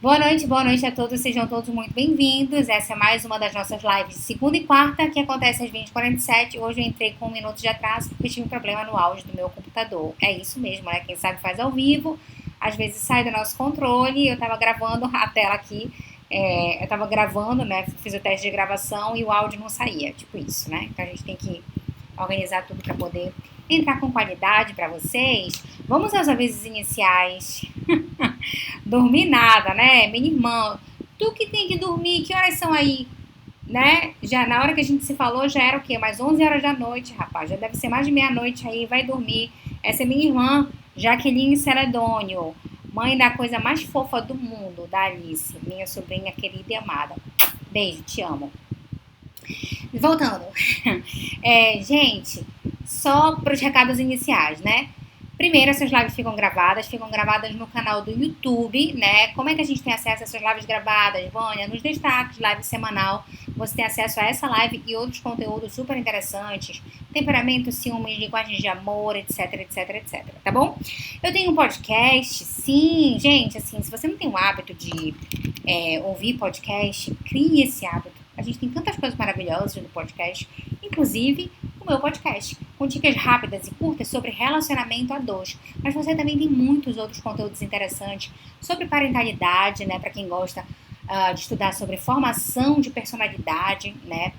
Boa noite a todos, sejam todos muito bem-vindos. Essa é mais uma das nossas lives de segunda e quarta, que acontece às 20h47. Hoje eu entrei com 1 minuto de atraso porque tive um problema no áudio do meu computador. É isso mesmo, né? Quem sabe faz ao vivo, às vezes sai do nosso controle. Eu tava gravando a tela aqui, eu tava gravando, né? Fiz o teste de gravação e o áudio não saía, tipo isso, né? Então a gente tem que organizar tudo para poder entrar com qualidade para vocês. Vamos aos avisos iniciais. Dormir nada, né? Minha irmã, tu que tem que dormir, que horas são aí? Né? Já na hora que a gente se falou, já era o quê? Mais 11 horas da noite, rapaz. Já deve ser mais de meia-noite aí, vai dormir. Essa é minha irmã, Jaqueline Celedônio, mãe da coisa mais fofa do mundo, da Alice, minha sobrinha querida e amada. Beijo, te amo. Voltando. Gente, só para os recados iniciais, né? Primeiro, essas lives ficam gravadas no canal do YouTube, né? Como é que a gente tem acesso a essas lives gravadas, Vânia? Nos destaques, live semanal, você tem acesso a essa live e outros conteúdos super interessantes. Temperamento, ciúmes, linguagens de amor, etc, etc, etc, tá bom? Eu tenho um podcast, sim, gente, assim, se você não tem o hábito de ouvir podcast, crie esse hábito. A gente tem tantas coisas maravilhosas no podcast, inclusive o meu podcast, com dicas rápidas e curtas sobre relacionamento a dois. Mas você também tem muitos outros conteúdos interessantes sobre parentalidade, né, para quem gosta de estudar sobre formação de personalidade, né,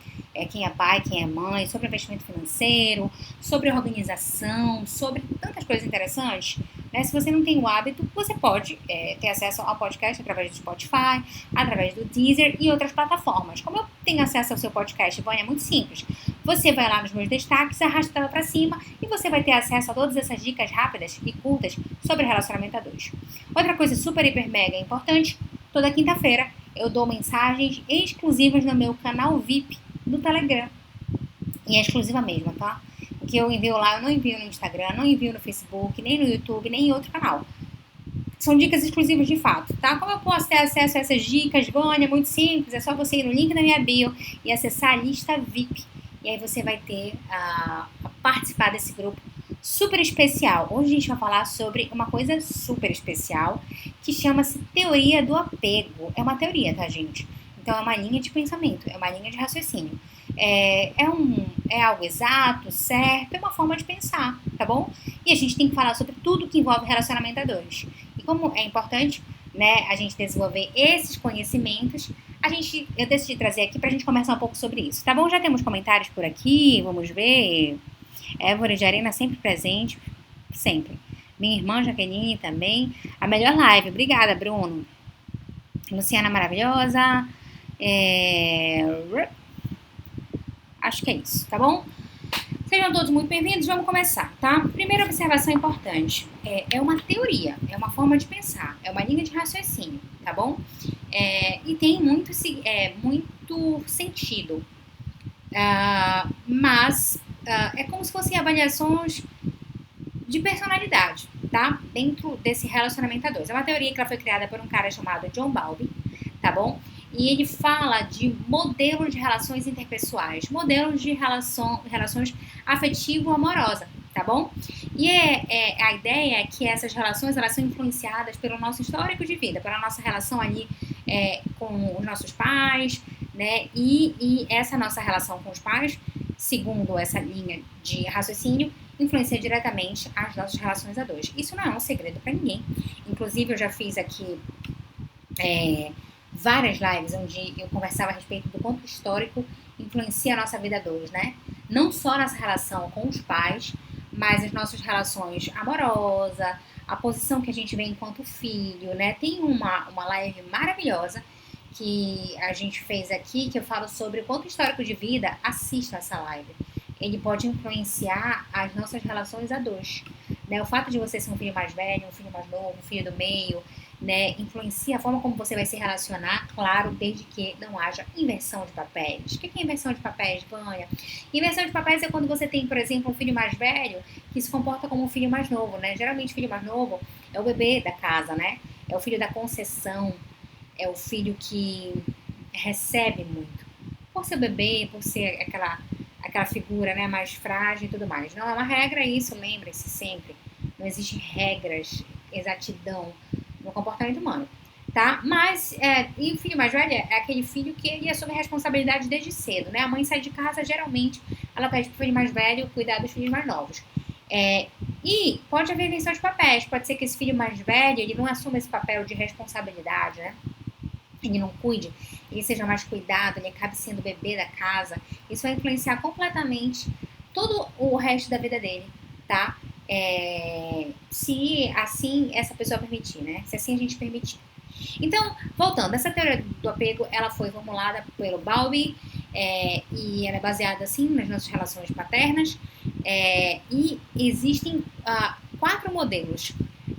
quem é pai, quem é mãe, sobre investimento financeiro, sobre organização, sobre tantas coisas interessantes. Né? Se você não tem o hábito, você pode ter acesso ao podcast através do Spotify, através do Deezer e outras plataformas. Como eu tenho acesso ao seu podcast, Vânia, é muito simples. Você vai lá nos meus destaques, arrasta ela para cima e você vai ter acesso a todas essas dicas rápidas e curtas sobre relacionamento a dois. Outra coisa super, hiper, mega importante, toda quinta-feira eu dou mensagens exclusivas no meu canal VIP do Telegram. E é exclusiva mesmo, tá? O que eu envio lá, eu não envio no Instagram, não envio no Facebook, nem no YouTube, nem em outro canal. São dicas exclusivas de fato, tá? Como eu posso ter acesso a essas dicas, Vânia? É muito simples, é só você ir no link da minha bio e acessar a lista VIP. E aí você vai ter a participar desse grupo super especial. Hoje a gente vai falar sobre uma coisa super especial que chama-se teoria do apego. É uma teoria, tá, gente? Então é uma linha de pensamento, é uma linha de raciocínio. É algo exato, certo, é uma forma de pensar, tá bom? E a gente tem que falar sobre tudo que envolve relacionamento a dois. E como é importante, né, a gente desenvolver esses conhecimentos, eu decidi trazer aqui pra gente conversar um pouco sobre isso, tá bom? Já temos comentários por aqui, vamos ver. Évora de Arena sempre presente, sempre. Minha irmã Jaqueline também. A melhor live, obrigada, Bruno. Luciana maravilhosa. Acho que é isso, tá bom? Sejam todos muito bem-vindos, vamos começar, tá? Primeira observação importante, é uma teoria, é uma forma de pensar, é uma linha de raciocínio, tá bom? E tem muito sentido, mas é como se fossem avaliações de personalidade, tá? Dentro desse relacionamento a dois. É uma teoria que ela foi criada por um cara chamado John Bowlby, tá bom? E ele fala de modelos de relações interpessoais, modelos de relações afetivo-amorosa, tá bom? E a ideia é que essas relações elas são influenciadas pelo nosso histórico de vida, pela nossa relação ali com os nossos pais, né? E essa nossa relação com os pais, segundo essa linha de raciocínio, influencia diretamente as nossas relações a dois. Isso não é um segredo para ninguém. Inclusive, eu já fiz aqui várias lives onde eu conversava a respeito do quanto histórico influencia a nossa vida a dois, né? Não só nossa relação com os pais, mas as nossas relações amorosas, a posição que a gente vê enquanto filho, né? Tem uma live maravilhosa que a gente fez aqui, que eu falo sobre o quanto histórico de vida, assista essa live. Ele pode influenciar as nossas relações a dois. Né? O fato de você ser um filho mais velho, um filho mais novo, um filho do meio, né, influencia a forma como você vai se relacionar, claro, desde que não haja inversão de papéis. O que é inversão de papéis, Vânia? Inversão de papéis é quando você tem, por exemplo, um filho mais velho que se comporta como um filho mais novo, né? Geralmente, o filho mais novo é o bebê da casa, né? É o filho da concessão, é o filho que recebe muito. Por ser bebê, por ser aquela figura, né, mais frágil e tudo mais. Não é uma regra isso, lembre-se sempre. Não existe regras, exatidão no comportamento humano. tá? Mas, e o filho mais velho é aquele filho que ele assume a responsabilidade desde cedo, né? A mãe sai de casa, geralmente, ela pede pro filho mais velho cuidar dos filhos mais novos. E pode haver inversão de papéis, pode ser que esse filho mais velho, ele não assuma esse papel de responsabilidade, né? Ele não cuide, ele seja mais cuidado, ele acabe sendo o bebê da casa. Isso vai influenciar completamente todo o resto da vida dele, tá? Se assim essa pessoa permitir, né? Se assim a gente permitir. Então, voltando, essa teoria do apego, ela foi formulada pelo Bowlby, e ela é baseada, assim, nas nossas relações paternas, e existem 4 modelos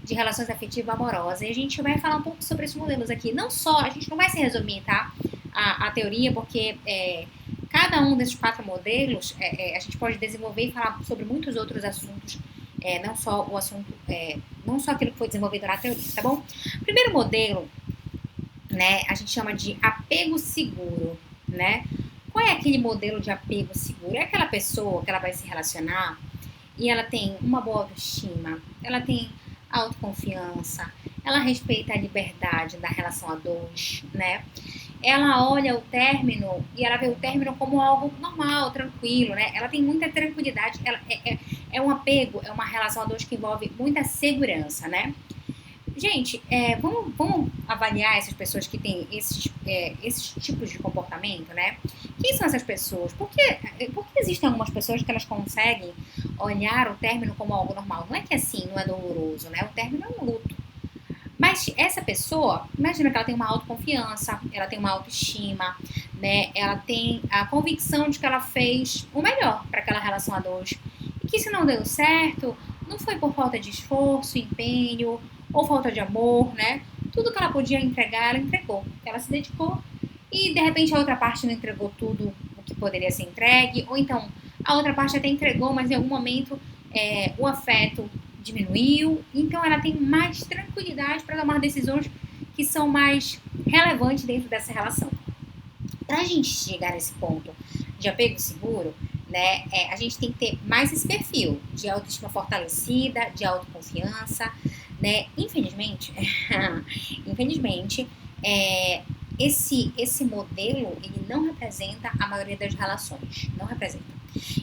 de relações afetivas amorosas, e a gente vai falar um pouco sobre esses modelos aqui. Não só, a gente não vai se resumir, tá? A teoria, porque cada um desses 4 modelos, a gente pode desenvolver e falar sobre muitos outros assuntos, não só o assunto, não só aquilo que foi desenvolvido na teoria, tá bom? O primeiro modelo, né, a gente chama de apego seguro, né? Qual é aquele modelo de apego seguro? É aquela pessoa que ela vai se relacionar e ela tem uma boa autoestima, ela tem autoconfiança, ela respeita a liberdade da relação a dois, né? Ela olha o término e ela vê o término como algo normal, tranquilo, né? Ela tem muita tranquilidade, ela é um apego, é uma relação a dois que envolve muita segurança, né? Gente, vamos avaliar essas pessoas que têm esses tipos de comportamento, né? Quem são essas pessoas? Por que existem algumas pessoas que elas conseguem olhar o término como algo normal? Não é que assim, não é doloroso, né? O término é um luto. Mas essa pessoa, imagina que ela tem uma autoconfiança, ela tem uma autoestima, né? Ela tem a convicção de que ela fez o melhor para aquela relação a dois. E que se não deu certo, não foi por falta de esforço, empenho ou falta de amor, né? Tudo que ela podia entregar, ela entregou. Ela se dedicou e de repente a outra parte não entregou tudo o que poderia ser entregue, ou então a outra parte até entregou, mas em algum momento o afeto diminuiu, então ela tem mais tranquilidade para tomar decisões que são mais relevantes dentro dessa relação. Para a gente chegar nesse ponto de apego seguro, né, a gente tem que ter mais esse perfil de autoestima fortalecida, de autoconfiança, né? Infelizmente, esse modelo ele não representa a maioria das relações, não representa.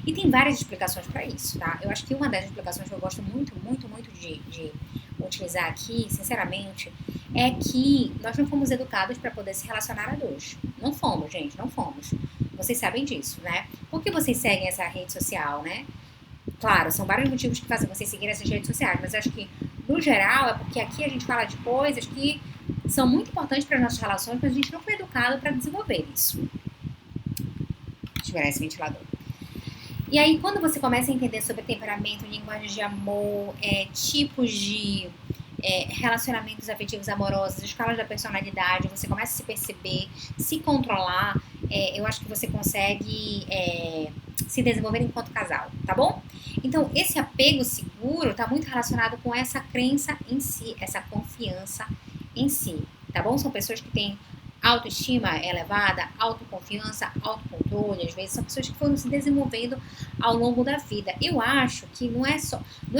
E tem várias explicações para isso, tá? Eu acho que uma das explicações que eu gosto muito, muito, muito de utilizar aqui, sinceramente, é que nós não fomos educados para poder se relacionar a dois. Não fomos, gente, não fomos. Vocês sabem disso, né? Por que vocês seguem essa rede social, né? Claro, são vários motivos que fazem vocês seguirem essas redes sociais, mas eu acho que, no geral, é porque aqui a gente fala de coisas que são muito importantes para as nossas relações, mas a gente não foi educado para desenvolver isso. Deixa eu virar esse ventilador. E aí, quando você começa a entender sobre temperamento, linguagem de amor, tipos de relacionamentos afetivos amorosos, escalas da personalidade, você começa a se perceber, se controlar, eu acho que você consegue se desenvolver enquanto casal, tá bom? Então, esse apego seguro está muito relacionado com essa crença em si, essa confiança em si, tá bom? São pessoas que têm autoestima elevada, autoconfiança, autocontrole, às vezes são pessoas que foram se desenvolvendo ao longo da vida. Eu acho que não é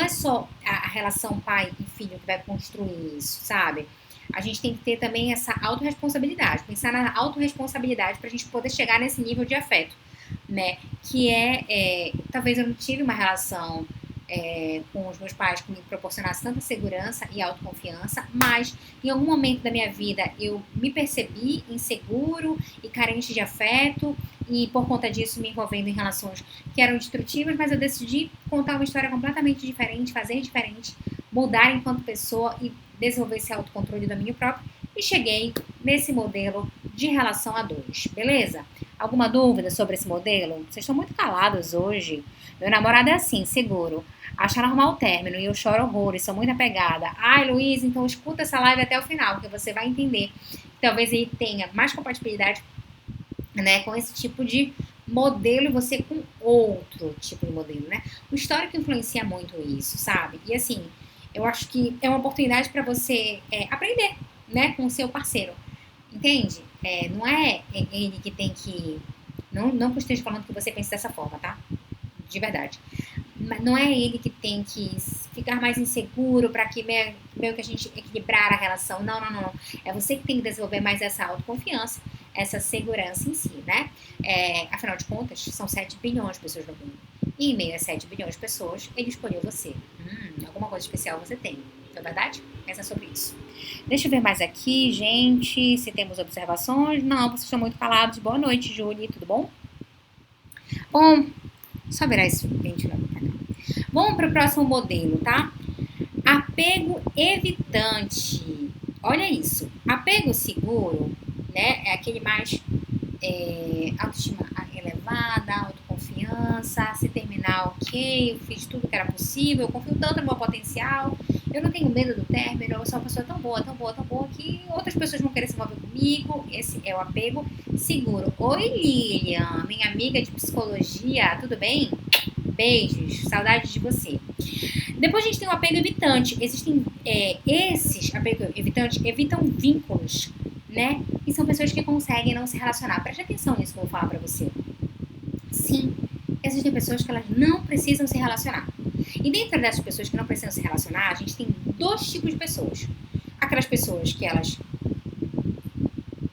só a relação pai e filho que vai construir isso, sabe? A gente tem que ter também essa autorresponsabilidade, pensar na autorresponsabilidade para a gente poder chegar nesse nível de afeto, né? Que talvez eu não tive uma relação com os meus pais que me proporcionasse tanta segurança e autoconfiança, mas em algum momento da minha vida eu me percebi inseguro e carente de afeto e por conta disso me envolvendo em relações que eram destrutivas, mas eu decidi contar uma história completamente diferente, fazer diferente, mudar enquanto pessoa e desenvolver esse autocontrole do domínio próprio e cheguei nesse modelo de relação a dois, beleza? Alguma dúvida sobre esse modelo? Vocês estão muito calados hoje. Meu namorado é assim, seguro. Acha normal o término e eu choro horrores, sou muito apegada. Ai, Luiz, então escuta essa live até o final, porque você vai entender. Talvez ele tenha mais compatibilidade, né, com esse tipo de modelo e você com outro tipo de modelo, né? O histórico influencia muito isso, sabe? E assim, eu acho que é uma oportunidade para você aprender, né, com o seu parceiro. Entende? Não é ele que tem que... Não que eu esteja falando que você pense dessa forma, tá? De verdade. Mas não é ele que tem que ficar mais inseguro para que meio que a gente equilibrar a relação. Não, não, não. É você que tem que desenvolver mais essa autoconfiança, essa segurança em si, né? Afinal de contas, são 7 bilhões de pessoas no mundo. E em meio a 7 bilhões de pessoas, ele escolheu você. Alguma coisa especial você tem. Não é verdade? Pensa sobre isso. Deixa eu ver mais aqui, gente, se temos observações. Não, vocês estão muito calados. Boa noite, Julie. Tudo bom? Bom, só virar esse ventilador pra cá. Vamos para o próximo modelo, tá? Apego evitante. Olha isso. Apego seguro, né? É aquele mais autoestima elevada, autoconfiança. Se terminar, ok, eu fiz tudo que era possível, eu confio tanto no meu potencial, eu não tenho medo do término, eu sou uma pessoa tão boa, tão boa, tão boa que outras pessoas vão querer se envolver comigo. Esse é o apego seguro. Oi, Lilian, minha amiga de psicologia, tudo bem? Beijos, saudades de você. Depois a gente tem o apego evitante. Existem esses apego evitantes evitam vínculos, né? E são pessoas que conseguem não se relacionar. Preste atenção nisso que eu vou falar pra você. Sim, existem pessoas que elas não precisam se relacionar. E dentro dessas pessoas que não precisam se relacionar, a gente tem 2 tipos de pessoas. Aquelas pessoas que elas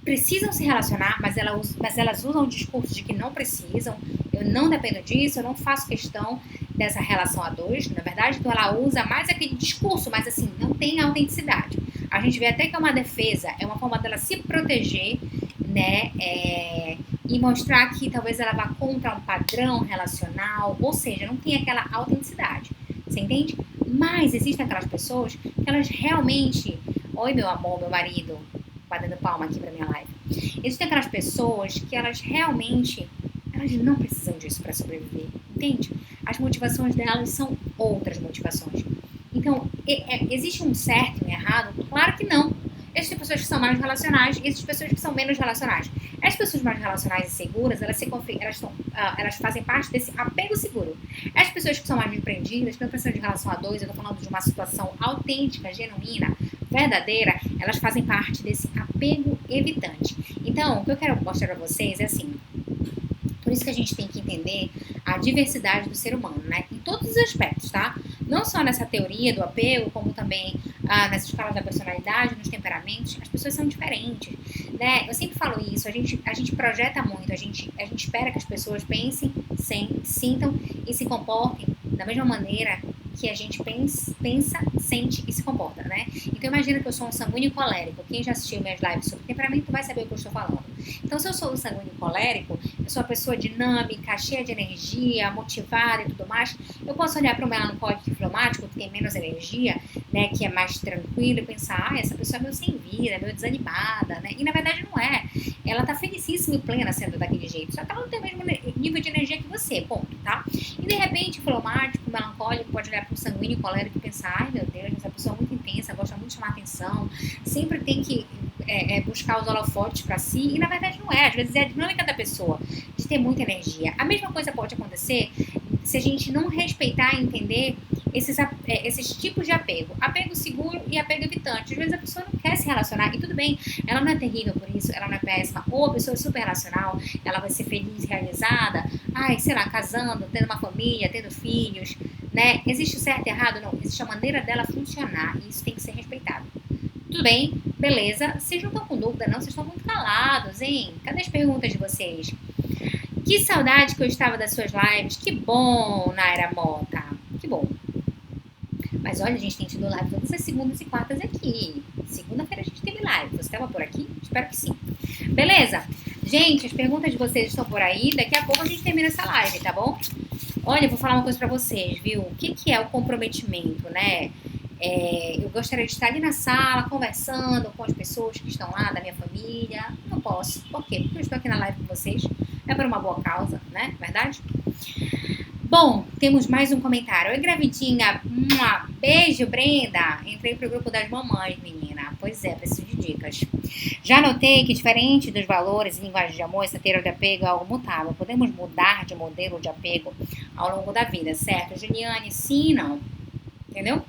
precisam se relacionar, mas elas usam o discurso de que não precisam. Eu não dependo disso, eu não faço questão dessa relação a 2, na verdade, então ela usa mais aquele discurso, mas assim, não tem autenticidade. A gente vê até que é uma defesa, é uma forma dela se proteger, né, e mostrar que talvez ela vá contra um padrão relacional, ou seja, não tem aquela autenticidade, você entende? Mas existem aquelas pessoas que elas realmente, oi meu amor, meu marido, batendo palma aqui pra minha live, existem aquelas pessoas que elas realmente, elas não precisam disso para sobreviver, entende? As motivações delas são outras motivações. Então, existe um certo e um errado? Claro que não. Existem pessoas que são mais relacionais e existem pessoas que são menos relacionais. As pessoas mais relacionais e seguras, elas fazem parte desse apego seguro. As pessoas que são mais empreendidas, que não precisam de relação a 2, eu estou falando de uma situação autêntica, genuína, verdadeira, elas fazem parte desse apego evitante. Então, o que eu quero mostrar para vocês é assim, por isso que a gente tem que entender a diversidade do ser humano, né? Em todos os aspectos, tá? Não só nessa teoria do apego, como também nessa escala da personalidade, nos temperamentos, as pessoas são diferentes, né? Eu sempre falo isso, a gente projeta muito, a gente espera que as pessoas pensem, sintam e se comportem da mesma maneira que a gente pensa, sente e se comporta, né? Então imagina que eu sou um sanguíneo colérico. Quem já assistiu minhas lives sobre temperamento vai saber o que eu estou falando. Então se eu sou um sanguíneo colérico, eu sou uma pessoa dinâmica, cheia de energia, motivada e tudo mais, eu posso olhar para o melancólico e fleumático, que tem menos energia, né, que é mais tranquilo, e pensar, essa pessoa é meio sem vida, é meio desanimada, né? E na verdade não é. Ela tá felicíssima e plena sendo daquele jeito, só que ela não tem o mesmo nível de energia que você, ponto, tá? E de repente o fleumático, o melancólico pode olhar para o sanguíneo colérico e pensar, ai meu Deus, essa pessoa é muito intensa, gosta muito de chamar atenção, sempre tem que buscar os holofotes para si, e na verdade não é, às vezes é a dinâmica da pessoa de ter muita energia. A mesma coisa pode acontecer se a gente não respeitar e entender esses tipos de apego. Apego seguro e apego evitante. Às vezes a pessoa não quer se relacionar, e tudo bem, ela não é terrível por isso, ela não é péssima, ou a pessoa é super relacional, ela vai ser feliz e realizada, sei lá, casando, tendo uma família, tendo filhos, né? Existe o certo e errado? Não, existe a maneira dela funcionar, e isso tem que ser respeitado. Tudo bem, beleza, vocês não estão com dúvida não, vocês estão muito calados, hein? Cadê as perguntas de vocês? Que saudade que eu estava das suas lives, que bom, Naira Mota, que bom. Mas olha, a gente tem tido live todas as segundas e quartas aqui. Segunda-feira a gente teve live. Você estava por aqui? Espero que sim. Beleza? Gente, as perguntas de vocês estão por aí. Daqui a pouco a gente termina essa live, tá bom? Olha, eu vou falar uma coisa pra vocês, viu? O que é o comprometimento, né? Eu gostaria de estar ali na sala, conversando com as pessoas que estão lá, da minha família. Não posso. Por quê? Porque eu estou aqui na live com vocês. É por uma boa causa, né? Verdade? Bom, temos mais um comentário. Oi, gravidinha. Beijo, Brenda. Entrei pro grupo das mamães, menina. Pois é, preciso de dicas. Já notei que, diferente dos valores e linguagem de amor, essa teoria de apego é algo mutável. Podemos mudar de modelo de apego ao longo da vida, certo? Juliane, sim e não. Entendeu?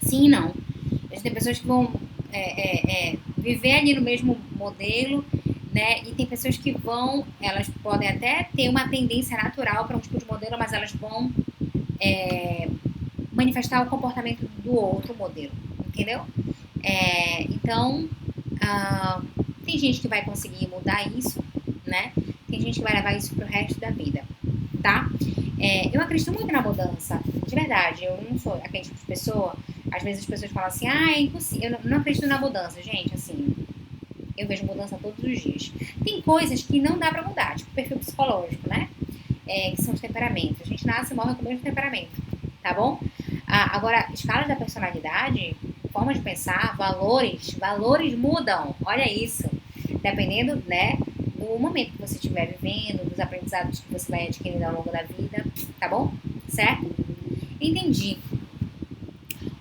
Sim e não. Tem pessoas que vão viver ali no mesmo modelo, né? E tem pessoas que elas podem até ter uma tendência natural para um tipo de modelo, mas elas vão manifestar o comportamento do outro modelo, entendeu? Então, tem gente que vai conseguir mudar isso, né? Tem gente que vai levar isso pro resto da vida, tá? Eu acredito muito na mudança, de verdade. Eu não sou aquele tipo de pessoa. Às vezes as pessoas falam assim, é impossível. Eu não acredito na mudança, gente, assim. Eu vejo mudança todos os dias. Tem coisas que não dá pra mudar, tipo perfil psicológico, né? Que são os temperamentos. A gente nasce e morre com o mesmo temperamento, tá bom? Agora, escalas da personalidade, forma de pensar, valores mudam. Olha isso. Dependendo, né, do momento que você estiver vivendo, dos aprendizados que você vai adquirindo ao longo da vida, tá bom? Certo? Entendi.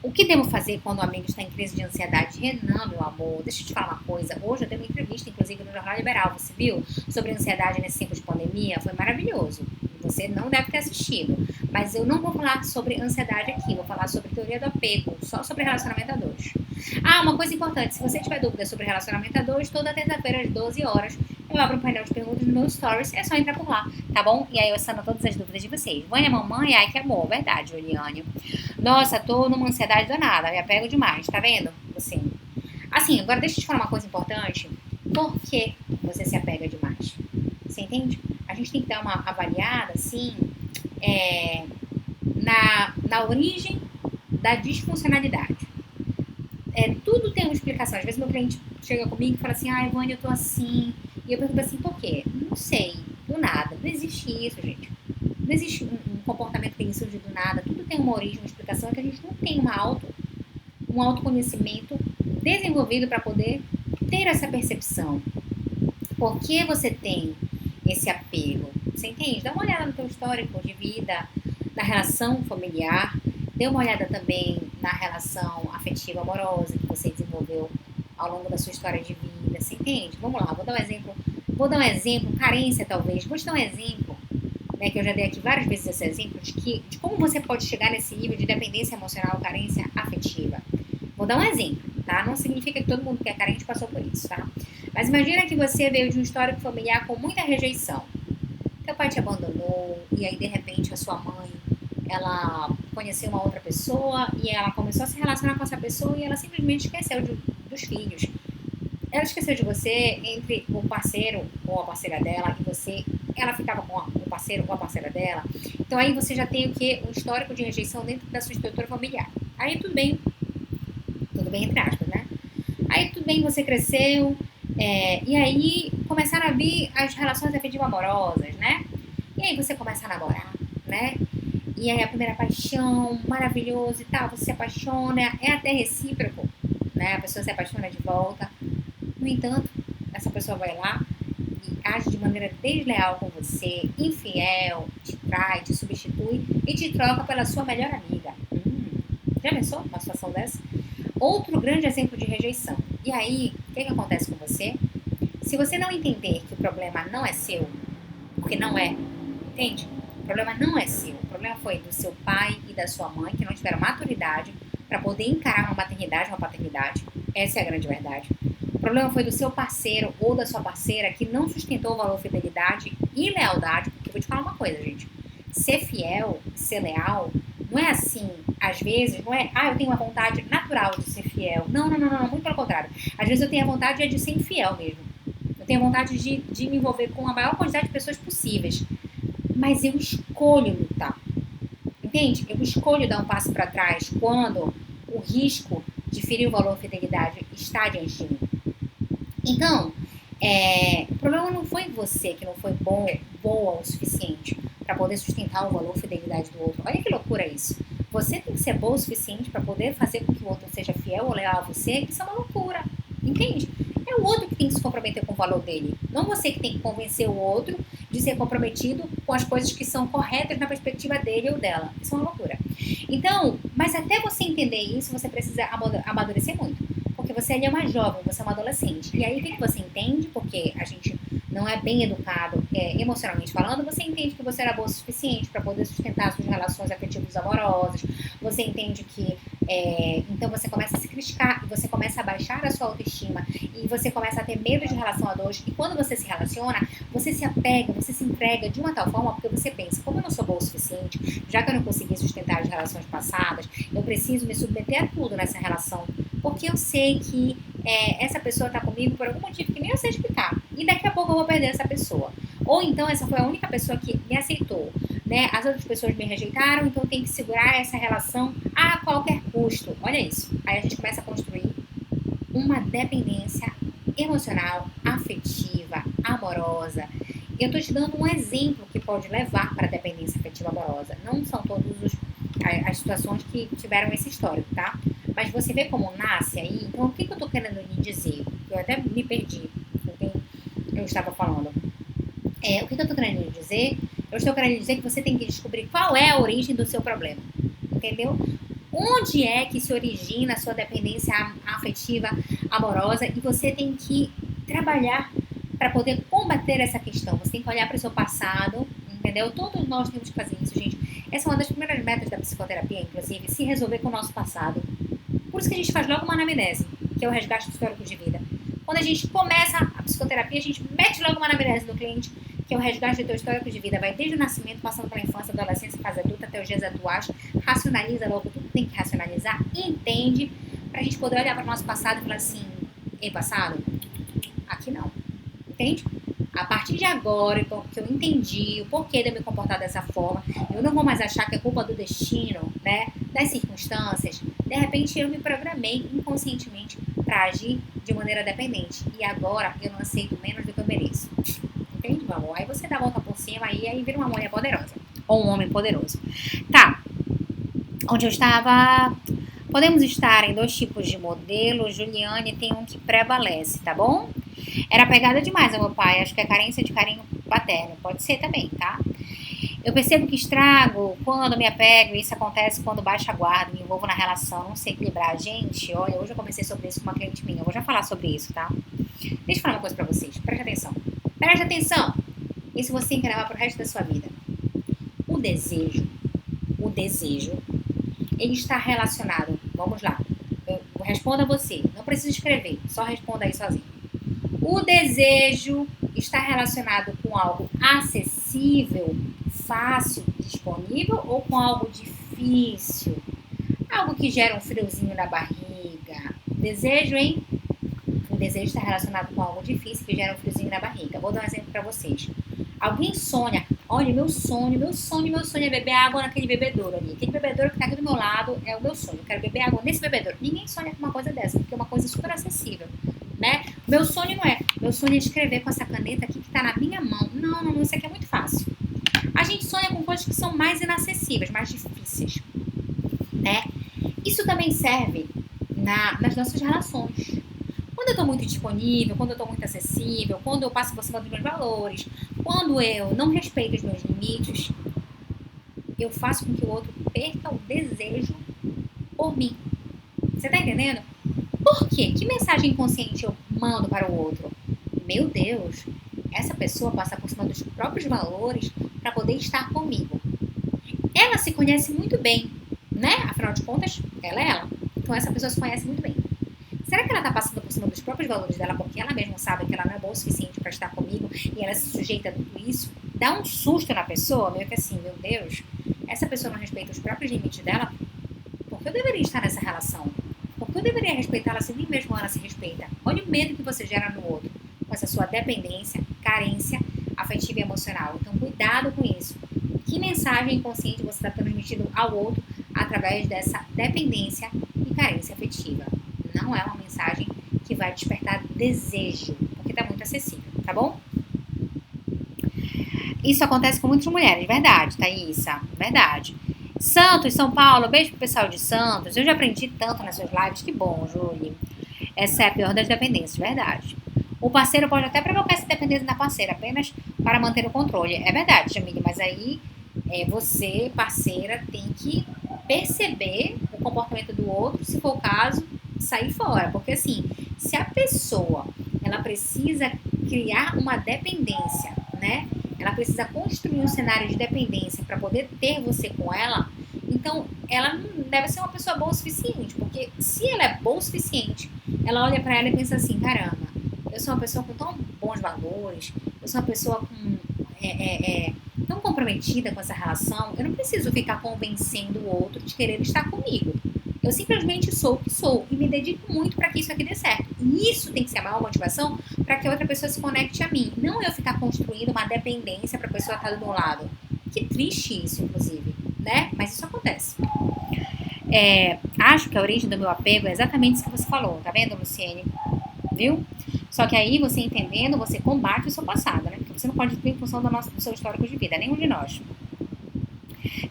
O que devo fazer quando o amigo está em crise de ansiedade? Renan, meu amor, deixa eu te falar uma coisa. Hoje eu dei uma entrevista, inclusive, no Jornal Liberal, você viu? Sobre ansiedade nesse tempo de pandemia. Foi maravilhoso. Você não deve ter assistido. Mas eu não vou falar sobre ansiedade aqui. Vou falar sobre teoria do apego, só sobre relacionamento a dois. Uma coisa importante. Se você tiver dúvidas sobre relacionamento a dois, toda terça-feira às 12 horas, eu abro um painel de perguntas no meu stories. É só entrar por lá, tá bom? E aí eu sano todas as dúvidas de vocês. Vânia, mamãe, ai que amor. Verdade, Juliane. Nossa, tô numa ansiedade danada, me apego demais, tá vendo? Assim, agora deixa eu te falar uma coisa importante. Por que você se apega demais? Você entende? A gente tem que dar uma avaliada, assim, na origem da disfuncionalidade. Tudo tem uma explicação. Às vezes meu cliente chega comigo e fala assim, Vânia, eu tô assim. E eu pergunto assim, por quê? Não sei, do nada. Não existe isso, gente. Não existe um comportamento que surge do nada. Tudo tem uma origem, uma explicação, que a gente não tem um autoconhecimento desenvolvido para poder ter essa percepção. Por que você tem esse apego? Você entende? Dá uma olhada no teu histórico de vida, na relação familiar. Dê uma olhada também na relação afetiva amorosa que você desenvolveu ao longo da sua história de vida. Você entende? Vamos lá, vou dar um exemplo, carência talvez. Vou te dar um exemplo, né, que eu já dei aqui várias vezes esse exemplo, de como você pode chegar nesse nível de dependência emocional, carência afetiva. Vou dar um exemplo, tá? Não significa que todo mundo que é carente passou por isso, tá? Mas imagina que você veio de um histórico familiar com muita rejeição. Teu pai te abandonou e aí, de repente, a sua mãe, ela conheceu uma outra pessoa e ela começou a se relacionar com essa pessoa e ela simplesmente esqueceu dos filhos. Ela esqueceu de você entre o parceiro ou a parceira dela e você. Ela ficava com o parceiro ou a parceira dela. Então aí você já tem o quê? Um histórico de rejeição dentro da sua estrutura familiar. Aí tudo bem entre aspas, né? Aí tudo bem, você cresceu, e aí começaram a vir as relações afetivas amorosas, né? E aí você começa a namorar, né? E aí a primeira paixão, maravilhoso e tal, você se apaixona, é até recíproco, né? A pessoa se apaixona de volta. No entanto, essa pessoa vai lá e age de maneira desleal com você, infiel, te trai, te substitui e te troca pela sua melhor amiga. Já pensou uma situação dessa? Outro grande exemplo de rejeição. E aí, o que acontece com você? Se você não entender que o problema não é seu, porque não é, entende? O problema não é seu. O problema foi do seu pai e da sua mãe, que não tiveram maturidade para poder encarar uma maternidade, uma paternidade. Essa é a grande verdade. O problema foi do seu parceiro ou da sua parceira que não sustentou o valor fidelidade e lealdade. Porque eu vou te falar uma coisa, gente. Ser fiel, ser leal, não é assim, às vezes, não é, eu tenho uma vontade natural de ser fiel. Não, muito pelo contrário. Às vezes eu tenho a vontade de ser infiel mesmo. Eu tenho a vontade de me envolver com a maior quantidade de pessoas possíveis. Mas eu escolho lutar. Entende? Eu escolho dar um passo para trás quando o risco de ferir o valor fidelidade está diante de mim. Então, o problema não foi você que não foi boa o suficiente para poder sustentar o valor fidelidade do outro. Olha que loucura isso. Você tem que ser boa o suficiente para poder fazer com que o outro seja fiel ou leal a você. Isso é uma loucura. Entende? É o outro que tem que se comprometer com o valor dele. Não você que tem que convencer o outro de ser comprometido com as coisas que são corretas na perspectiva dele ou dela. Isso é uma loucura. Então, mas até você entender isso, você precisa amadurecer muito. Porque você ali é uma jovem, você é uma adolescente. E aí o que você entende? Porque a gente não é bem educado emocionalmente falando, você entende que você era boa o suficiente para poder sustentar suas relações afetivas amorosas, você entende que Então você começa a se criticar, e você começa a baixar a sua autoestima, e você começa a ter medo de relação a dois, e quando você se relaciona, você se apega, você se entrega de uma tal forma, porque você pensa, como eu não sou boa o suficiente, já que eu não consegui sustentar as relações passadas, eu preciso me submeter a tudo nessa relação, porque eu sei que essa pessoa está comigo por algum motivo que nem eu sei explicar, e daqui a pouco eu vou perder essa pessoa. Ou então essa foi a única pessoa que me aceitou, né? As outras pessoas me rejeitaram, então eu tenho que segurar essa relação a qualquer custo. Olha isso. Aí a gente começa a construir uma dependência emocional, afetiva, amorosa. Eu tô te dando um exemplo que pode levar para a dependência afetiva amorosa. Não são todas as situações que tiveram esse histórico, tá? Mas você vê como nasce aí. Então, o que eu tô querendo lhe dizer? Eu até me perdi com quem eu estava falando. O que eu estou querendo dizer? Eu estou querendo dizer que você tem que descobrir qual é a origem do seu problema. Entendeu? Onde é que se origina a sua dependência afetiva, amorosa, e você tem que trabalhar para poder combater essa questão. Você tem que olhar para o seu passado, entendeu? Todos nós temos que fazer isso, gente. Essa é uma das primeiras metas da psicoterapia, inclusive, se resolver com o nosso passado. Por isso que a gente faz logo uma anamnese, que é o resgate do histórico de vida. Quando a gente começa a psicoterapia, a gente mete logo uma anamnese no cliente, que é o resgate do teu histórico de vida. Vai desde o nascimento, passando pela infância, adolescência, fase adulta, até os dias atuais. Racionaliza logo tudo que tem que racionalizar, entende, pra gente poder olhar para o nosso passado e falar assim, ei, passado, aqui não. Entende? A partir de agora, que eu entendi o porquê de eu me comportar dessa forma, eu não vou mais achar que é culpa do destino, né, das circunstâncias. De repente, eu me programei inconscientemente para agir de maneira dependente. E agora, eu não aceito menos do que eu mereço. Entende, meu amor? Aí você dá a volta por cima e aí vira uma mulher poderosa. Ou um homem poderoso. Tá. Onde eu estava... Podemos estar em dois tipos de modelo. Juliane tem um que prevalece, tá bom? Era pegada demais ao meu pai. Acho que é carência de carinho paterno. Pode ser também, tá? Eu percebo que estrago quando me apego. Isso acontece quando baixo a guarda, me envolvo na relação, não sei equilibrar. Gente, olha, hoje eu comecei sobre isso com uma cliente minha. Eu vou já falar sobre isso, tá? Deixa eu falar uma coisa pra vocês. Preste atenção. Preste atenção. Isso você tem que levar pro resto da sua vida. O desejo, ele está relacionado. Vamos lá. Responda você. Não precisa escrever. Só responda aí sozinho. O desejo está relacionado com algo acessível, fácil, disponível ou com algo difícil? Algo que gera um friozinho na barriga. Desejo, hein? O desejo está relacionado com algo difícil que gera um friozinho na barriga. Vou dar um exemplo para vocês. Alguém sonha, olha, meu sonho é beber água naquele bebedouro ali. Aquele bebedouro que tá aqui do meu lado é o meu sonho. Eu quero beber água nesse bebedouro. Ninguém sonha com uma coisa dessa, porque é uma coisa super acessível, né? Meu sonho não é. Meu sonho é escrever com essa caneta aqui que tá na minha mão. Não, isso aqui é muito fácil. A gente sonha com coisas que são mais inacessíveis, mais difíceis, né? Isso também serve nas nossas relações. Quando eu estou muito disponível, quando eu estou muito acessível, quando eu passo por cima dos meus valores, quando eu não respeito os meus limites, eu faço com que o outro perca o desejo por mim. Você tá entendendo? Por quê? Que mensagem inconsciente eu mando para o outro? Meu Deus, essa pessoa passa por cima dos próprios valores para poder estar comigo. Ela se conhece muito bem, né? Afinal de contas, ela é ela. Então essa pessoa se conhece muito bem. Será que ela está passando por cima dos próprios valores dela porque ela mesma sabe que ela não é boa o suficiente para estar comigo e ela se sujeita a tudo isso? Dá um susto na pessoa, meio que assim, meu Deus, essa pessoa não respeita os próprios limites dela? Por que eu deveria estar nessa relação? Por que eu deveria respeitá-la se nem mesmo ela se respeita? Olha o medo que você gera no outro com essa sua dependência, carência afetiva e emocional. Então, cuidado com isso. Que mensagem inconsciente você está transmitindo ao outro através dessa dependência e carência afetiva? Não é uma mensagem que vai despertar desejo, porque está muito acessível, tá bom? Isso acontece com muitas mulheres, verdade, Thaísa, verdade. Santos, São Paulo, beijo pro pessoal de Santos. Eu já aprendi tanto nas suas lives, que bom, Júlia. Essa é a pior das dependências, verdade. O parceiro pode até provocar essa dependência na parceira, apenas para manter o controle. É verdade, Jamile, mas aí você, parceira, tem que perceber o comportamento do outro, se for o caso, sair fora. Porque assim, se a pessoa, ela precisa criar uma dependência, né? Ela precisa construir um cenário de dependência para poder ter você com ela, então ela deve ser uma pessoa boa o suficiente, porque se ela é boa o suficiente, ela olha pra ela e pensa assim, caramba, eu sou uma pessoa com tão bons valores, eu sou uma pessoa com, tão comprometida com essa relação, eu não preciso ficar convencendo o outro de querer estar comigo. Eu simplesmente sou o que sou e me dedico muito para que isso aqui dê certo. E isso tem que ser a maior motivação para que a outra pessoa se conecte a mim. Não eu ficar construindo uma dependência para a pessoa estar do meu lado. Que triste isso, inclusive, né? Mas isso acontece. Acho que a origem do meu apego é exatamente isso que você falou, tá vendo, Luciene? Viu? Só que aí, você entendendo, você combate o seu passado, né? Porque você não pode ter em função do seu histórico de vida, nenhum de nós.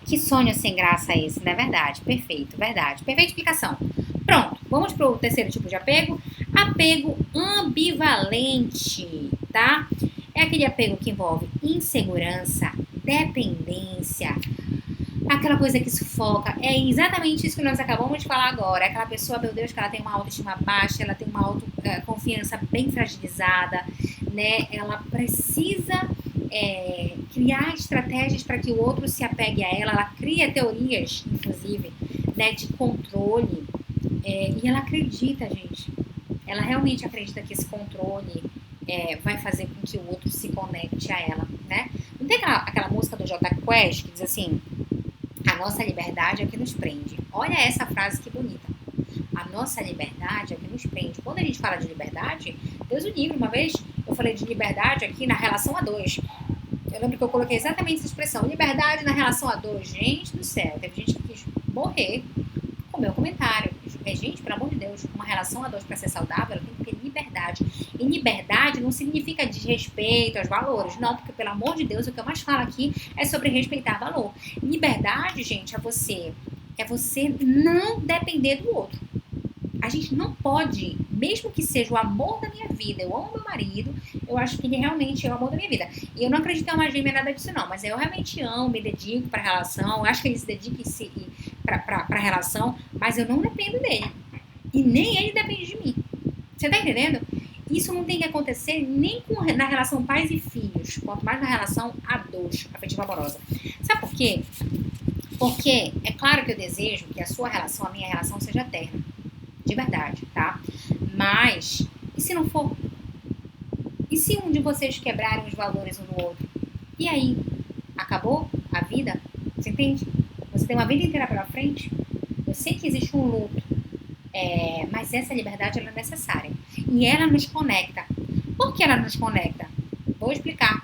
Que sonho sem graça é esse, não é verdade? Perfeito, verdade. Perfeita explicação. Pronto, vamos para o terceiro tipo de apego. Apego ambivalente, tá? É aquele apego que envolve insegurança, dependência, aquela coisa que sufoca. É exatamente isso que nós acabamos de falar agora. É aquela pessoa, meu Deus, que ela tem uma autoestima baixa, ela tem uma autoconfiança bem fragilizada, né? Ela precisa criar estratégias para que o outro se apegue a ela. Ela cria teorias, inclusive, né, de controle. E ela acredita, gente. Ela realmente acredita que esse controle vai fazer com que o outro se conecte a ela, né? Não tem aquela música do Jota Quest que diz assim: a nossa liberdade é o que nos prende. Olha essa frase que bonita. A nossa liberdade é o que nos prende. Quando a gente fala de liberdade, Deus o livre. Uma vez eu falei de liberdade aqui na relação a dois. Eu lembro que eu coloquei exatamente essa expressão, liberdade na relação a dois. Gente do céu, teve gente que quis morrer com o meu comentário. Gente, pelo amor de Deus, uma relação a dois para ser saudável, ela tem que ter liberdade. E liberdade não significa desrespeito aos valores. Não, porque pelo amor de Deus, o que eu mais falo aqui é sobre respeitar valor. Liberdade, gente, é você não depender do outro. A gente não pode, mesmo que seja o amor da minha vida, eu amo meu marido, eu acho que ele realmente é o amor da minha vida. E eu não acredito em uma gêmea, nada disso não, mas eu realmente amo, me dedico pra relação, acho que ele se dedica pra relação, mas eu não dependo dele. E nem ele depende de mim. Você tá entendendo? Isso não tem que acontecer nem na relação pais e filhos, quanto mais na relação a dois, afetiva amorosa. Sabe por quê? Porque é claro que eu desejo que a sua relação, a minha relação, seja eterna. De verdade, tá? Mas, e se não for? E se um de vocês quebrarem os valores um no outro? E aí? Acabou a vida? Você entende? Você tem uma vida inteira pela frente? Eu sei que existe um luto, mas essa liberdade ela é necessária. E ela nos conecta. Por que ela nos conecta? Vou explicar.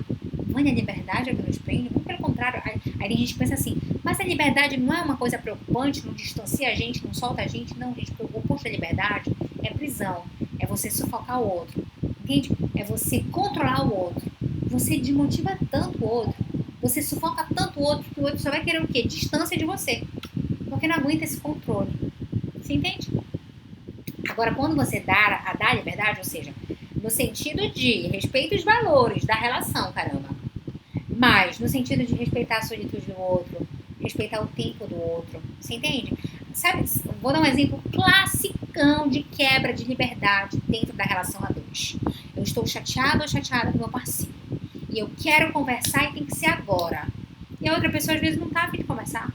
Não é a liberdade que nos prende? Muito pelo contrário. Aí a gente pensa assim, mas a liberdade não é uma coisa preocupante, não distancia a gente, não solta a gente. Não, gente, o oposto da liberdade é prisão. É você sufocar o outro. Entende? É você controlar o outro. Você desmotiva tanto o outro. Você sufoca tanto o outro que o outro só vai querer o quê? Distância de você. Porque não aguenta esse controle. Você entende? Agora, quando você dá a liberdade, ou seja, no sentido de respeito os valores da relação, caramba. Mas no sentido de respeitar a solitude do outro, respeitar o tempo do outro. Você entende? Sabe, vou dar um exemplo classicão de quebra de liberdade dentro da relação a dois. Eu estou chateada ou chateada com meu parceiro. E eu quero conversar e tem que ser agora. E a outra pessoa às vezes não tá afim de conversar.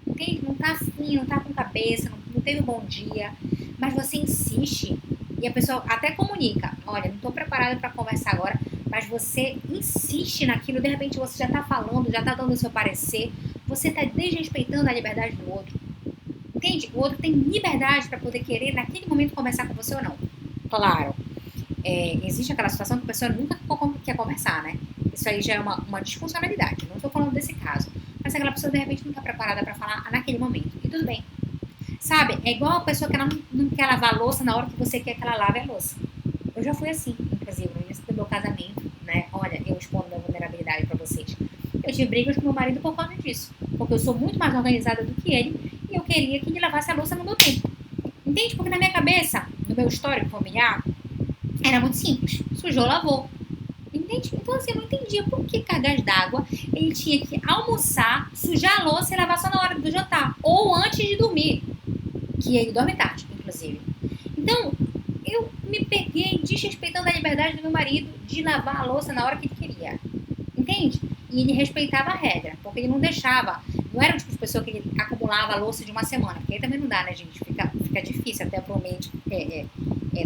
Entende? Não tá afim, não tá com cabeça, não teve um bom dia. Mas você insiste. E a pessoa até comunica. Olha, não tô preparada para conversar agora. Mas você insiste naquilo. De repente você já tá falando, já tá dando o seu parecer. Você tá desrespeitando a liberdade do outro. Entende? O outro tem liberdade para poder querer naquele momento conversar com você ou não. Claro. Existe aquela situação que a pessoa nunca quer conversar, né? Isso aí já é uma disfuncionalidade. Não estou falando desse caso. Mas aquela pessoa de repente não está preparada para falar naquele momento. E tudo bem. Sabe? É igual a pessoa que ela não quer lavar a louça na hora que você quer que ela lave a louça. Eu já fui assim, inclusive, no início do meu casamento, né? Olha, eu expondo minha vulnerabilidade para vocês. Eu tive brigas com meu marido por causa disso. Porque eu sou muito mais organizada do que ele e eu queria que ele lavasse a louça no meu tempo. Entende? Porque na minha cabeça, no meu histórico familiar, era muito simples. Sujou, lavou. Entende? Então assim, eu não entendia por que cargas d'água ele tinha que almoçar, sujar a louça e lavar só na hora do jantar. Ou antes de dormir. Que ele dorme tarde, inclusive. Então, eu me peguei desrespeitando a liberdade do meu marido de lavar a louça na hora que ele queria. Entende? E ele respeitava a regra, porque ele não deixava não era o tipo de pessoa que acumulava a louça de uma semana, porque aí também não dá, né, gente? Fica difícil até pro ambiente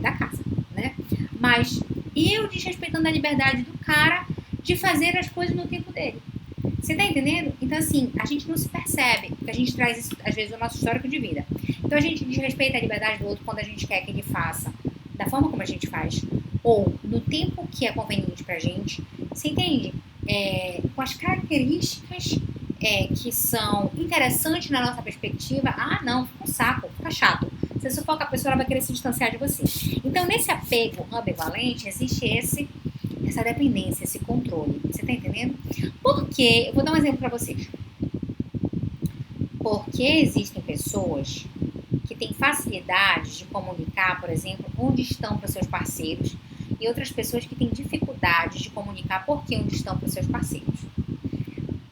da casa, né? Mas eu desrespeitando a liberdade do cara de fazer as coisas no tempo dele. Você tá entendendo? Então, assim, a gente não se percebe, porque a gente traz isso, às vezes, no nosso histórico de vida. Então, a gente desrespeita a liberdade do outro quando a gente quer que ele faça da forma como a gente faz, ou no tempo que é conveniente pra gente. Você entende? Com as características que são interessantes na nossa perspectiva. Ah, não, fica um saco, fica chato. Você sufoca a pessoa, ela vai querer se distanciar de você. Então, nesse apego ambivalente, existe essa dependência, esse controle. Você tá entendendo? Porque, eu vou dar um exemplo pra vocês. Porque existem pessoas que têm facilidade de comunicar, por exemplo, onde estão para os seus parceiros, e outras pessoas que têm dificuldade de comunicar por que onde estão para os seus parceiros.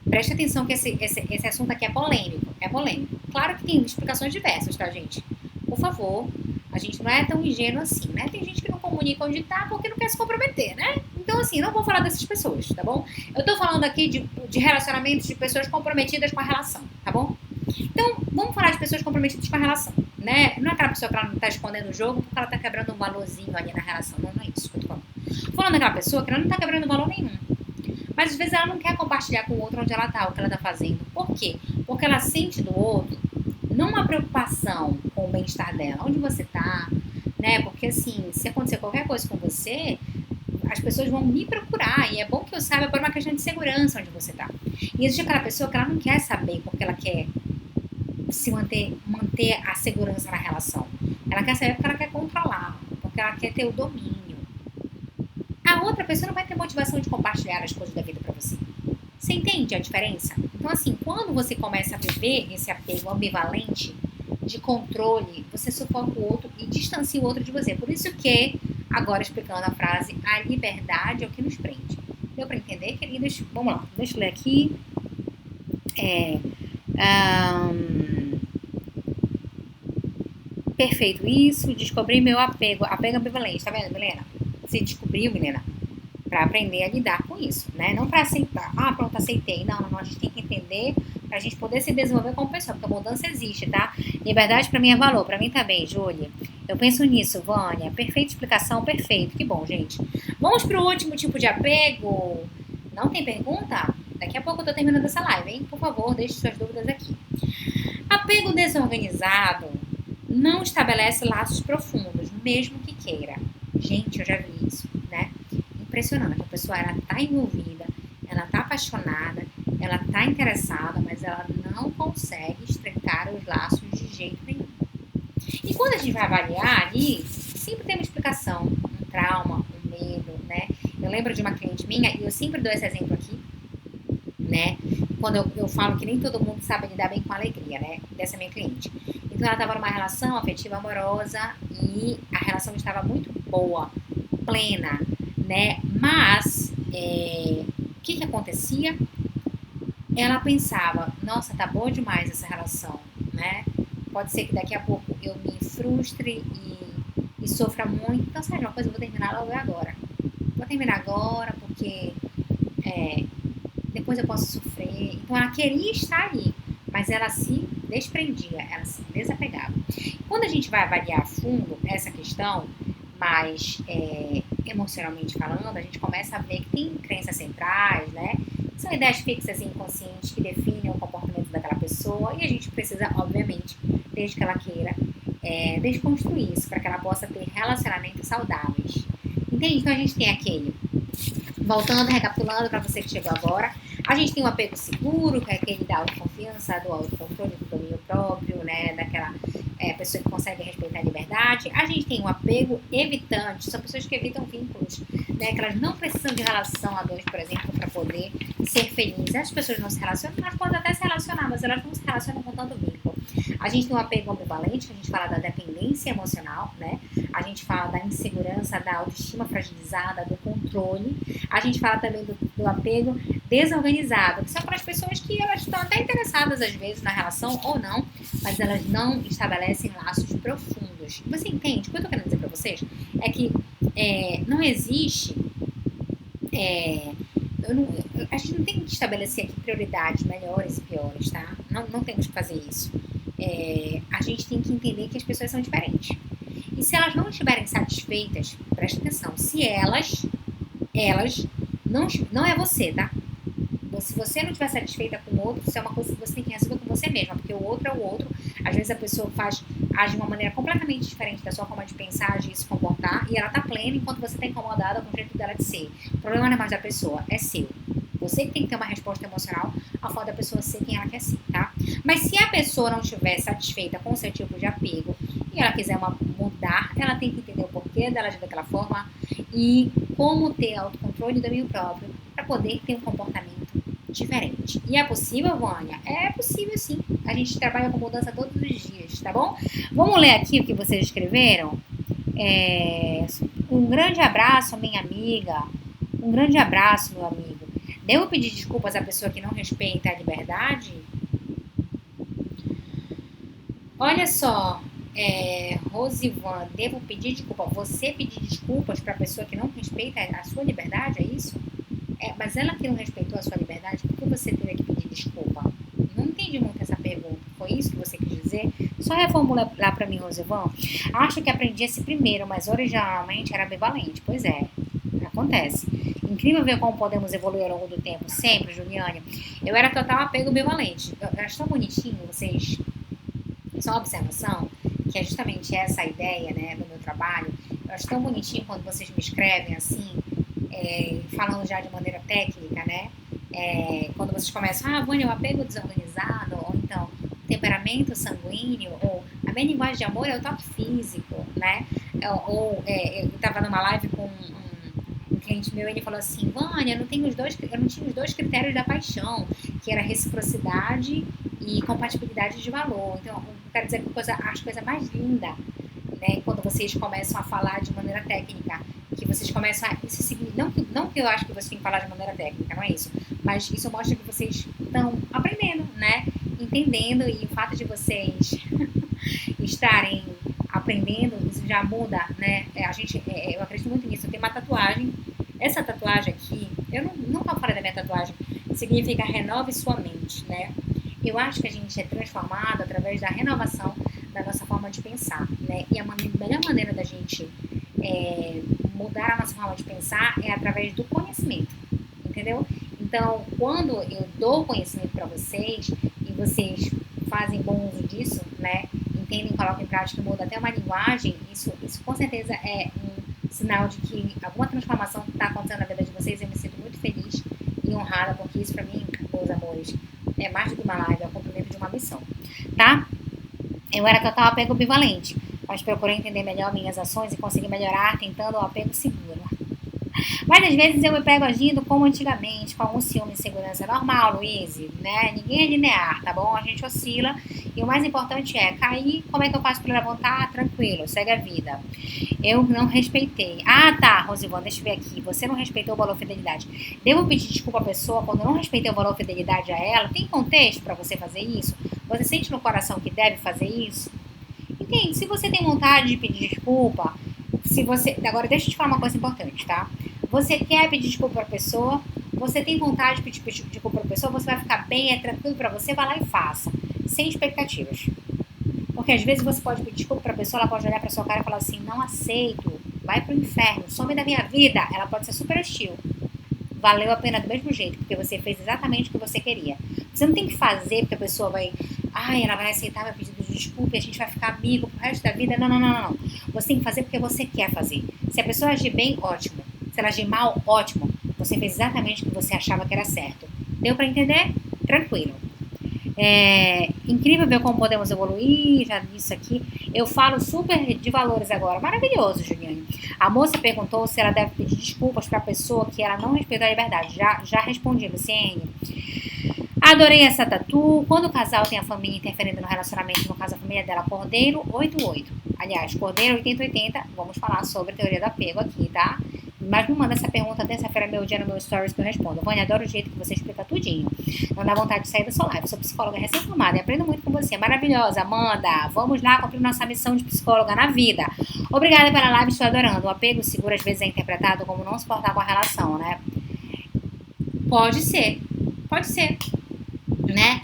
Preste atenção que esse assunto aqui é polêmico. É polêmico. Claro que tem explicações diversas, tá, gente? Por favor, a gente não é tão ingênuo assim, né? Tem gente que não comunica onde tá porque não quer se comprometer, né? Então, assim, não vou falar dessas pessoas, tá bom? Eu tô falando aqui de relacionamentos de pessoas comprometidas com a relação, tá bom? Então, vamos falar de pessoas comprometidas com a relação, né? Não é aquela pessoa que ela não tá escondendo o jogo porque ela tá quebrando um valorzinho ali na relação. Não é isso que eu tô falando. Tô falando daquela pessoa que ela não tá quebrando valor nenhum. Mas às vezes ela não quer compartilhar com o outro onde ela tá, o que ela tá fazendo. Por quê? Porque ela sente do outro não uma preocupação com o bem-estar dela, onde você tá, né? Porque assim, se acontecer qualquer coisa com você, as pessoas vão me procurar e é bom que eu saiba por uma questão de segurança onde você tá. E existe aquela pessoa que ela não quer saber porque ela quer se manter a segurança na relação. Ela quer saber porque ela quer controlar, porque ela quer ter o domínio. A outra pessoa não vai ter motivação de compartilhar as coisas da vida pra você. Você entende a diferença? Então, assim, quando você começa a viver esse apego ambivalente de controle, você sufoca o outro e distancia o outro de você. Por isso que, agora explicando a frase, a liberdade é o que nos prende. Deu pra entender, queridos? Vamos lá, deixa eu ler aqui. Perfeito, isso, descobri meu apego ambivalente, tá vendo, Milena? Você descobriu, Milena, pra aprender a lidar com isso, né? Não pra aceitar, pronto, aceitei. Não, a gente tem que entender pra gente poder se desenvolver como pessoa, porque a mudança existe, tá? Liberdade pra mim é valor, pra mim também, Júlia. Eu penso nisso, Vânia. Perfeita explicação, perfeito, que bom, gente. Vamos pro último tipo de apego. Não tem pergunta? Daqui a pouco eu tô terminando essa live, hein? Por favor, deixe suas dúvidas aqui. Apego desorganizado não estabelece laços profundos, mesmo que queira. Gente, eu já vi isso, né? Impressionante. A pessoa, ela tá envolvida, ela tá apaixonada, ela tá interessada, mas ela não consegue estreitar os laços de jeito nenhum. E quando a gente vai avaliar ali, sempre tem uma explicação, um trauma, um medo, né? Eu lembro de uma cliente minha, e eu sempre dou esse exemplo aqui, né? Quando eu falo que nem todo mundo sabe lidar bem com a alegria, né? Dessa minha cliente. Então ela estava numa relação afetiva amorosa e a relação estava muito boa, plena, né? Mas o que acontecia? Ela pensava, nossa, tá boa demais essa relação, né? Pode ser que daqui a pouco eu me frustre e sofra muito. Então, sabe uma coisa, eu vou terminar logo agora. Vou terminar agora porque depois eu posso sofrer. Então ela queria estar ali, mas ela se desprendia, ela se desapegava. Quando a gente vai avaliar a fundo essa questão, mais emocionalmente falando, a gente começa a ver que tem crenças centrais, né? São ideias fixas e inconscientes que definem o comportamento daquela pessoa e a gente precisa, obviamente, desde que ela queira, desconstruir isso para que ela possa ter relacionamentos saudáveis. Entende? Então a gente tem aquele, voltando, recapitulando para você que chegou agora, a gente tem um apego seguro, que é aquele da autoconfiança, do autocontrole, do domínio próprio, né? Daquela pessoa que consegue respeitar a liberdade. A gente tem um apego evitante, são pessoas que evitam vínculos, né? Que elas não precisam de relação a dois, por exemplo, para poder ser felizes. As pessoas não se relacionam, elas podem até se relacionar, mas elas não se relacionam com tanto vínculo. A gente tem um apego ambivalente, que a gente fala da dependência emocional, né? A gente fala da insegurança, da autoestima fragilizada, do controle. A gente fala também do apego desorganizado, que são para as pessoas que elas estão até interessadas às vezes na relação ou não, mas elas não estabelecem laços profundos. Você entende? O que eu estou querendo dizer para vocês é que não existe A gente não tem que estabelecer aqui prioridades melhores e piores, tá? Não temos que fazer isso. A gente tem que entender que as pessoas são diferentes. E se elas não estiverem satisfeitas, presta atenção, se elas não é você, tá? Se você não estiver satisfeita com o outro, isso é uma coisa que você tem que resolver com você mesma, porque o outro é o outro. Às vezes a pessoa age de uma maneira completamente diferente da sua forma de pensar, agir e se comportar, e ela tá plena enquanto você tá incomodada com o jeito dela de ser. O problema não é mais da pessoa, é seu. Você que tem que ter uma resposta emocional a favor da pessoa ser quem ela quer ser, tá? Mas se a pessoa não estiver satisfeita com o seu tipo de apego e ela quiser mudar, ela tem que entender o porquê dela agir daquela forma e como ter autocontrole e domínio próprio para poder ter um comportamento diferente. E é possível, Vânia? É possível sim. A gente trabalha com mudança todos os dias, tá bom? Vamos ler aqui o que vocês escreveram? Um grande abraço, minha amiga. Um grande abraço, meu amigo. Devo pedir desculpas à pessoa que não respeita a liberdade? Olha só, Rosivan, devo pedir desculpa. Você pedir desculpas para a pessoa que não respeita a sua liberdade, é isso? Mas ela que não respeitou a sua liberdade, por que você teria que pedir desculpa? Não entendi muito essa pergunta. Foi isso que você quis dizer? Só reformula lá para mim, Rosivan. Acho que aprendi esse primeiro, mas originalmente era ambivalente. Pois é, acontece. Incrível ver como podemos evoluir ao longo do tempo. Sempre, Juliane. Eu era total apego ambivalente. Eu acho tão bonitinho vocês. Só uma observação, que é justamente essa a ideia, né, do meu trabalho. Eu acho tão bonitinho quando vocês me escrevem assim, falando já de maneira técnica, né? Quando vocês começam, Vânia, o apego desorganizado, ou então temperamento sanguíneo, ou a minha linguagem de amor é o toque físico, né? Eu estava numa live com um cliente meu, ele falou assim, Vânia, eu não tinha os dois critérios da paixão, que era reciprocidade e compatibilidade de valor. Então, eu quero dizer que acho coisa mais linda, né, quando vocês começam a falar de maneira técnica, que vocês começam a... Não que eu acho que vocês têm que falar de maneira técnica, não é isso, mas isso mostra que vocês estão aprendendo, né, entendendo, e o fato de vocês estarem aprendendo, isso já muda, né, eu acredito muito nisso. Eu tenho uma tatuagem, essa tatuagem aqui, eu nunca falei da minha tatuagem, significa renove sua mente, né. Eu acho que a gente é transformado através da renovação da nossa forma de pensar, né? E a melhor maneira da gente mudar a nossa forma de pensar é através do conhecimento, entendeu? Então, quando eu dou conhecimento para vocês e vocês fazem bom uso disso, né? Entendem, colocam em prática e mudam até uma linguagem, isso com certeza é um sinal de que alguma transformação está acontecendo na vida de vocês. Eu me sinto muito feliz e honrada, porque isso para mim, meus amores, é mais do que uma live, é o cumprimento de uma missão, tá? Eu era total apego ambivalente, mas procurei entender melhor minhas ações e conseguir melhorar tentando o apego seguro. Mas às vezes eu me pego agindo como antigamente, com algum ciúme e insegurança. Normal, Luiz, né? Ninguém é linear, tá bom? A gente oscila. E o mais importante é cair. Como é que eu faço para levantar? Tranquilo, segue a vida. Eu não respeitei. Tá, Rosivana, deixa eu ver aqui. Você não respeitou o valor fidelidade. Devo pedir desculpa à pessoa quando não respeitei o valor fidelidade a ela? Tem contexto para você fazer isso? Você sente no coração que deve fazer isso? Entende? Se você tem vontade de pedir desculpa, agora deixa eu te falar uma coisa importante, tá? Você quer pedir desculpa pra pessoa, você tem vontade de pedir desculpa pra pessoa, você vai ficar bem, é tranquilo pra você, vai lá e faça. Sem expectativas. Porque às vezes você pode pedir desculpa pra pessoa, ela pode olhar pra sua cara e falar assim, não aceito, vai pro inferno, some da minha vida. Ela pode ser super hostil. Valeu a pena do mesmo jeito, porque você fez exatamente o que você queria. Você não tem que fazer porque a pessoa vai... ela vai aceitar meu pedido de desculpa e a gente vai ficar amigo pro resto da vida. Não. Você tem que fazer porque você quer fazer. Se a pessoa agir bem, ótimo. Se ela agir mal, ótimo. Você fez exatamente o que você achava que era certo. Deu pra entender? Tranquilo. Incrível ver como podemos evoluir, já disse aqui. Eu falo super de valores agora. Maravilhoso, Juliane. A moça perguntou se ela deve pedir desculpas pra pessoa que ela não respeitou a liberdade. Já respondi, Luciene. Adorei essa tatu. Quando o casal tem a família interferindo no relacionamento, no caso a família dela, Cordeiro 88. Aliás, Cordeiro 8080. Vamos falar sobre a teoria do apego aqui, tá? Mas me manda essa pergunta terça-feira, meu dia, no meu stories que eu respondo. Vânia, adoro o jeito que você explica tudinho. Não dá vontade de sair da sua live. Eu sou psicóloga recém-formada e aprendo muito com você. Maravilhosa, Amanda. Vamos lá cumprir nossa missão de psicóloga na vida. Obrigada pela live, estou adorando. O apego seguro às vezes é interpretado como não se portar com a relação, né? Pode ser, né?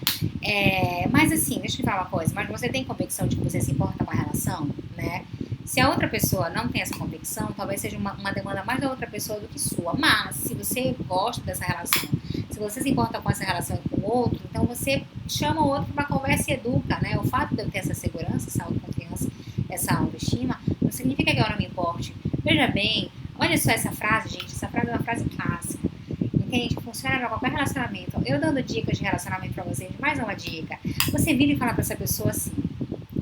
Mas assim, deixa eu te falar uma coisa, mas você tem convicção de que você se importa com a relação, né? Se a outra pessoa não tem essa convicção, talvez seja uma demanda mais da outra pessoa do que sua. Mas, se você gosta dessa relação, se você se importa com essa relação e com o outro, então você chama o outro para uma conversa e educa, né? O fato de eu ter essa segurança, essa autoconfiança, essa autoestima, não significa que eu não me importe. Veja bem, olha só essa frase, gente. Essa frase é uma frase clássica. Entende? Funciona para qualquer relacionamento. Eu dando dicas de relacionamento para vocês, mais uma dica. Você vira e fala para essa pessoa assim: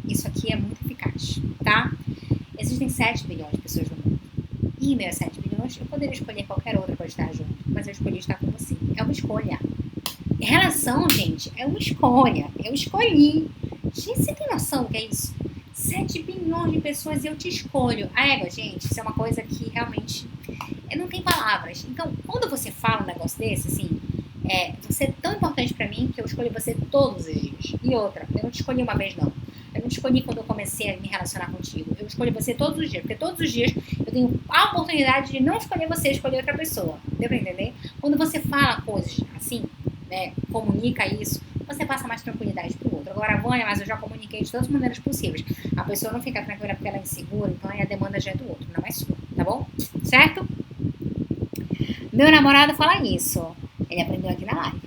isso aqui é muito eficaz, tá? Existem 7 bilhões de pessoas no mundo. E em meio a 7 bilhões, eu poderia escolher qualquer outra para estar junto, mas eu escolhi estar com você. É uma escolha. Relação, gente, é uma escolha. Eu escolhi. Gente, você tem noção do que é isso? 7 bilhões de pessoas e eu te escolho. A égua, gente, isso é uma coisa que realmente não tem palavras. Então, quando você fala um negócio desse, assim, você é tão importante pra mim que eu escolho você todos os dias. E outra, eu não te escolhi uma vez, não. Eu não te escolhi quando eu comecei a me relacionar contigo. Eu escolho você todos os dias, porque todos os dias eu tenho a oportunidade de não escolher você, escolher outra pessoa. Deu pra entender? Quando você fala coisas assim, né, comunica isso, você passa mais tranquilidade pro outro. Agora, Vânia, mas eu já comuniquei de todas as maneiras possíveis. A pessoa não fica tranquila porque ela é insegura, então aí a demanda já é do outro, não é sua, tá bom? Certo? Meu namorado fala isso. Ele aprendeu aqui na live.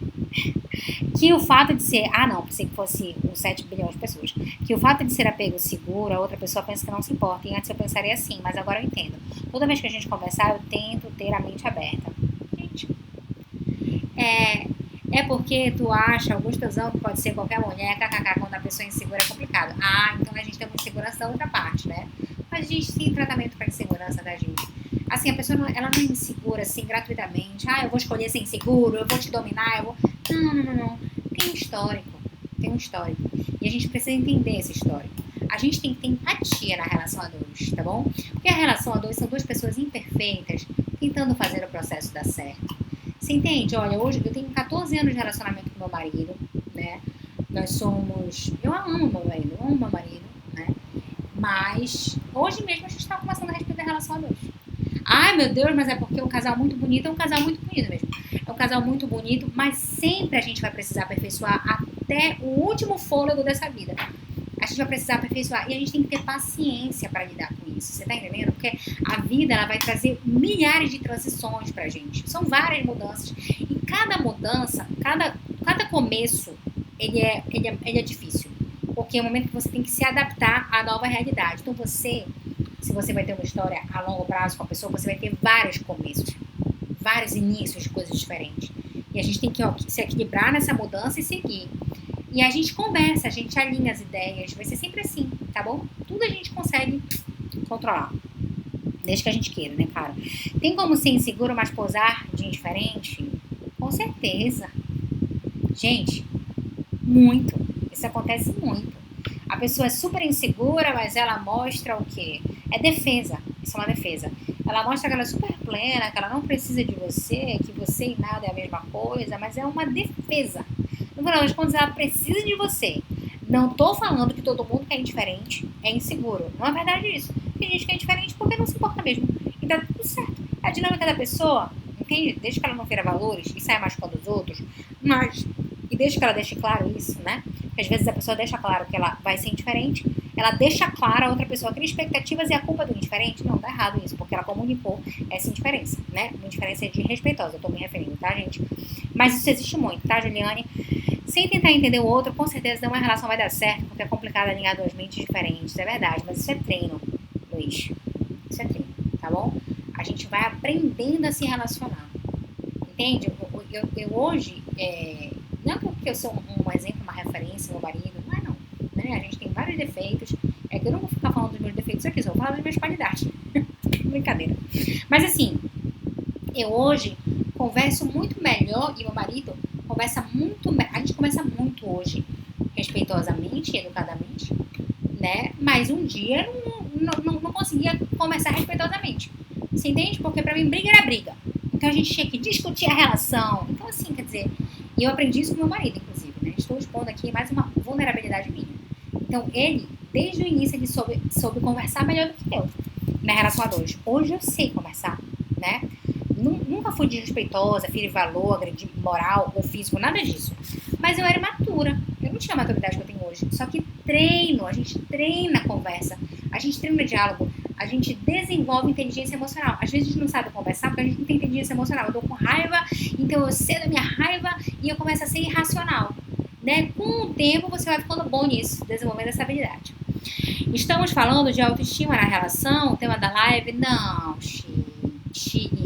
Que o fato de ser... Ah, não, pensei que fosse uns 7 bilhões de pessoas. Que o fato de ser apego seguro, a outra pessoa pensa que não se importa. E antes eu pensaria assim, mas agora eu entendo. Toda vez que a gente conversar, eu tento ter a mente aberta. Gente, é porque tu acha, o gostosão, que pode ser qualquer mulher, kkk, quando a pessoa é insegura é complicado. Ah, então a gente tem uma insegurança da outra parte, né? Mas a gente tem tratamento para insegurança da gente. Assim, a pessoa não, ela não é insegura, assim, gratuitamente. Ah, eu vou escolher ser inseguro, eu vou te dominar, eu vou... Não. Tem um histórico. E a gente precisa entender esse histórico. A gente tem que ter empatia na relação a dois, tá bom? Porque a relação a dois são duas pessoas imperfeitas tentando fazer o processo dar certo. Você entende? Olha, hoje eu tenho 14 anos de relacionamento com meu marido, né? Nós somos... Eu amo meu marido, né? Mas hoje mesmo a gente está conversando a respeito da relação a dois. Ai, meu Deus, mas é porque é um casal muito bonito, é um casal muito bonito mesmo. É um casal muito bonito, mas sempre a gente vai precisar aperfeiçoar até o último fôlego dessa vida. A gente vai precisar aperfeiçoar e a gente tem que ter paciência para lidar com isso. Você tá entendendo? Porque a vida ela vai trazer milhares de transições pra gente. São várias mudanças. E cada mudança, cada começo, ele é difícil. Porque é o momento que você tem que se adaptar à nova realidade. Então se você vai ter uma história a longo prazo com a pessoa, você vai ter vários começos, vários inícios de coisas diferentes. E a gente tem que se equilibrar nessa mudança e seguir. E a gente conversa, a gente alinha as ideias, vai ser sempre assim, tá bom? Tudo a gente consegue controlar, desde que a gente queira, né, cara? Tem como ser inseguro, mas posar de indiferente? Com certeza. Gente, muito. Isso acontece muito. A pessoa é super insegura, mas ela mostra o quê? É defesa. Isso é uma defesa. Ela mostra que ela é super plena, que ela não precisa de você, que você e nada é a mesma coisa, mas é uma defesa. No final das contas, ela precisa de você. Não tô falando que todo mundo que é indiferente é inseguro. Não é verdade isso. Tem gente que é indiferente porque não se importa mesmo. E tá tudo certo. É a dinâmica da pessoa, entende? Desde que ela não feira valores e saia machucando os outros, e desde que ela deixe claro isso, né? Porque às vezes a pessoa deixa claro que ela vai ser indiferente, ela deixa claro a outra pessoa cria expectativas e a culpa do indiferente. Não, tá errado isso, porque ela comunicou essa indiferença, né? Uma indiferença desrespeitosa, eu tô me referindo, tá, gente? Mas isso existe muito, tá, Juliane? Sem tentar entender o outro, com certeza nenhuma relação vai dar certo, porque é complicado alinhar duas mentes diferentes, é verdade, mas isso é treino, Luiz. Isso é treino, tá bom? A gente vai aprendendo a se relacionar, entende? Eu hoje, não é porque eu sou um exemplo, uma referência, meu marido, não é não, né? A gente tem vários defeitos, que eu não vou ficar falando dos meus defeitos aqui, só vou falar das minhas qualidades. Brincadeira. Mas assim, eu hoje converso muito melhor e meu marido conversa muito, a gente conversa muito hoje, respeitosamente, educadamente, né? Mas um dia eu não conseguia conversar respeitosamente. Você entende? Porque pra mim briga era briga. Então a gente tinha que discutir a relação. Então assim, quer dizer, e eu aprendi isso com meu marido, inclusive, né? Estou expondo aqui mais uma vulnerabilidade minha. Então ele, desde o início, ele soube conversar melhor do que eu na relação a dois. Hoje eu sei conversar, né? nunca fui desrespeitosa, feri valor, agredi moral ou físico, nada disso. Mas eu era imatura. Eu não tinha a maturidade que eu tenho hoje. Só que a gente treina a conversa, a gente treina o diálogo, a gente desenvolve inteligência emocional. Às vezes a gente não sabe conversar porque a gente não tem inteligência emocional. Eu tô com raiva, então eu cedo a minha raiva e eu começo a ser irracional. Né? Com o tempo você vai ficando bom nisso, desenvolvendo essa habilidade. Estamos falando de autoestima na relação, o tema da live? Não,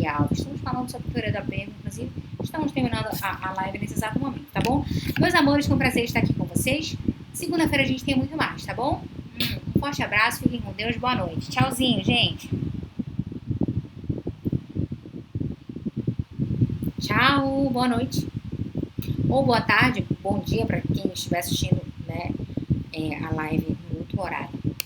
e Alves. Estamos falando sobre teoria do apego, inclusive. Estamos terminando a live nesse exato momento, tá bom? Meus amores, foi um prazer estar aqui com vocês. Segunda-feira a gente tem muito mais, tá bom? Um forte abraço, fiquem com Deus, boa noite. Tchauzinho, gente. Tchau, boa noite. Ou boa tarde, bom dia para quem estiver assistindo, né, a live no outro horário.